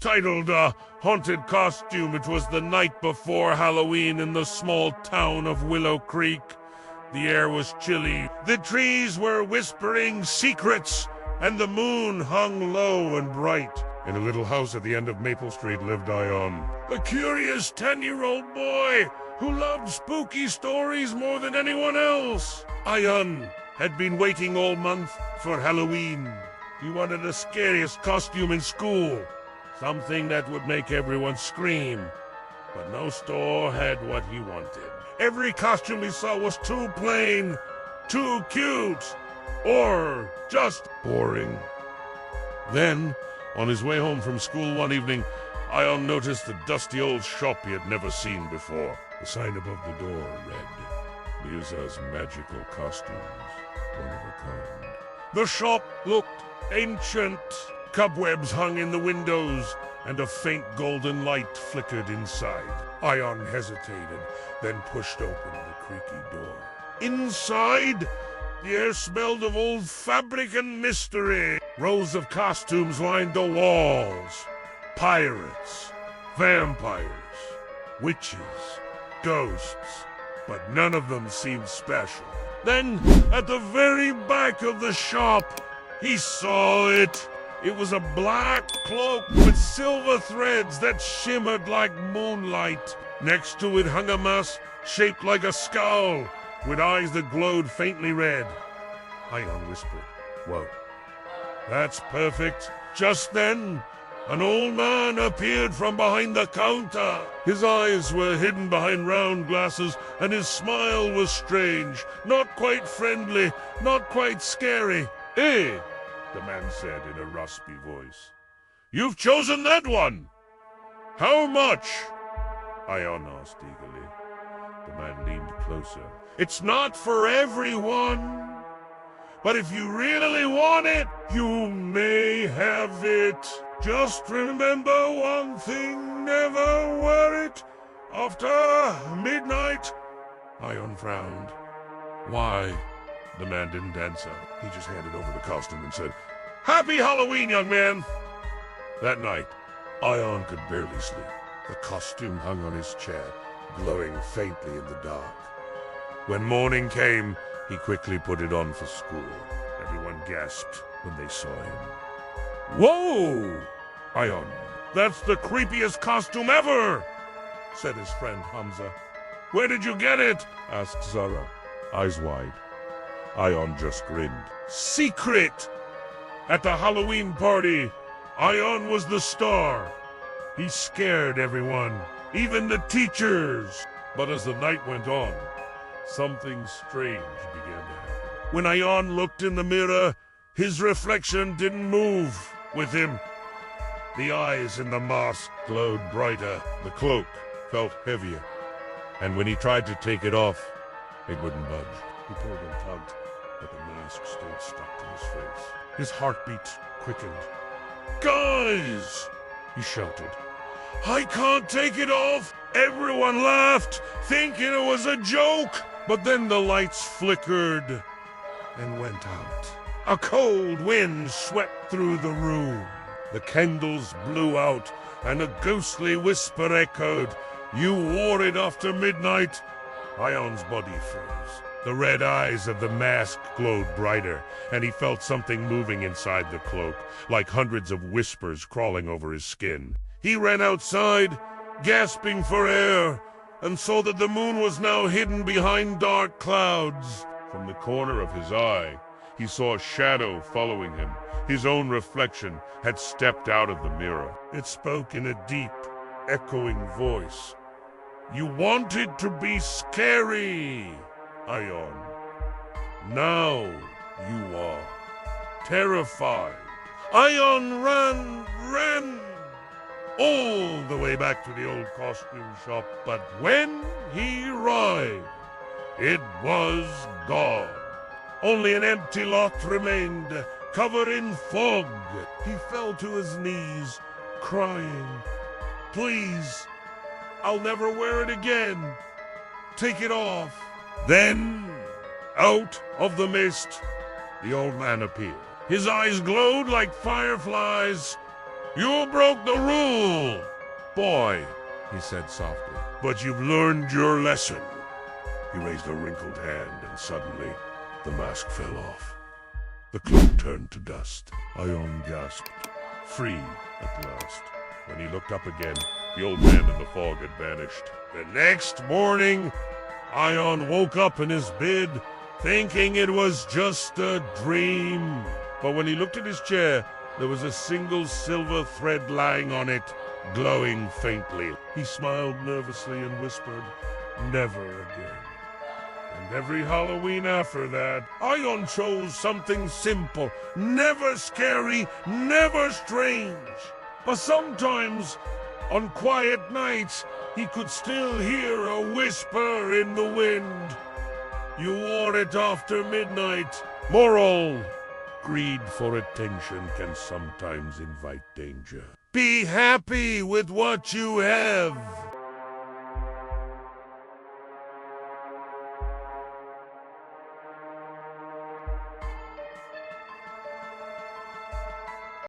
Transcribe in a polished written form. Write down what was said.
titled Haunted Costume. It was the night before Halloween in the small town of Willow Creek. The air was chilly, the trees were whispering secrets, and the moon hung low and bright. In a little house at the end of Maple Street lived Ayaan, a curious 10-year-old boy who loved spooky stories more than anyone else. Ayaan had been waiting all month for Halloween. He wanted the scariest costume in school, something that would make everyone scream. But no store had what he wanted. Every costume he saw was too plain, too cute, or just boring. Then, on his way home from school one evening, Ayaan noticed a dusty old shop he had never seen before. The sign above the door read, "Maleeha's Magical Costumes, one of a kind." The shop looked ancient. Cobwebs hung in the windows, and a faint golden light flickered inside. Ayaan hesitated, then pushed open the creaky door. Inside, the air smelled of old fabric and mystery. Rows of costumes lined the walls. Pirates, vampires, witches, ghosts, but none of them seemed special. Then, at the very back of the shop, he saw it. It was a black cloak with silver threads that shimmered like moonlight. Next to it hung a mask shaped like a skull, with eyes that glowed faintly red. Ayaan whispered, "Whoa, that's perfect." Just then, an old man appeared from behind the counter. His eyes were hidden behind round glasses, and his smile was strange, not quite friendly, not quite scary. "Hey," the man said in a raspy voice, "you've chosen that one. How much?" Ayaan asked eagerly. The man leaned closer. "It's not for everyone, but if you really want it, you may have it. Just remember one thing, never wear it after midnight." Ayaan frowned. "Why?" The man didn't answer. He just handed over the costume and said, "Happy Halloween, young man." That night, Ayaan could barely sleep. The costume hung on his chair, glowing faintly in the dark. When morning came, he quickly put it on for school. Everyone gasped when they saw him. "Whoa, Ayaan, that's the creepiest costume ever," said his friend Hamza. "Where did you get it?" asked Zara, eyes wide. Ayaan just grinned. "Secret!" At the Halloween party, Ayaan was the star. He scared everyone, even the teachers. But as the night went on, something strange began to happen. When Ayaan looked in the mirror, his reflection didn't move with him. The eyes in the mask glowed brighter. The cloak felt heavier. And when he tried to take it off, it wouldn't budge. He pulled and tugged, but the mask stayed stuck to his face. His heartbeat quickened. "Guys!" he shouted. "I can't take it off!" Everyone laughed, thinking it was a joke. But then the lights flickered and went out. A cold wind swept through the room. The candles blew out, and a ghostly whisper echoed, "You wore it after midnight." Ayaan's body froze. The red eyes of the mask glowed brighter, and he felt something moving inside the cloak, like hundreds of whispers crawling over his skin. He ran outside, gasping for air, and saw that the moon was now hidden behind dark clouds. From the corner of his eye, he saw a shadow following him. His own reflection had stepped out of the mirror. It spoke in a deep, echoing voice. "You wanted to be scary, Ayaan. Now you are terrified." Ayaan ran all the way back to the old costume shop, but when he arrived, it was gone. Only an empty lot remained, covered in fog. He fell to his knees, crying, "Please, I'll never wear it again. Take it off." Then, out of the mist, the old man appeared. His eyes glowed like fireflies, You broke the rule, boy, he said softly. But you've learned your lesson. He raised a wrinkled hand, and suddenly the mask fell off. The cloak turned to dust. Ayaan gasped, free at last. When he looked up again, the old man in the fog had vanished. The next morning, Ayaan woke up in his bed, thinking it was just a dream. But when he looked at his chair, there was a single silver thread lying on it, glowing faintly. He smiled nervously and whispered, "Never again." And every Halloween after that, Ayaan chose something simple, never scary, never strange. But sometimes, on quiet nights, he could still hear a whisper in the wind. You wore it after midnight. Moral: greed for attention can sometimes invite danger. Be happy with what you have.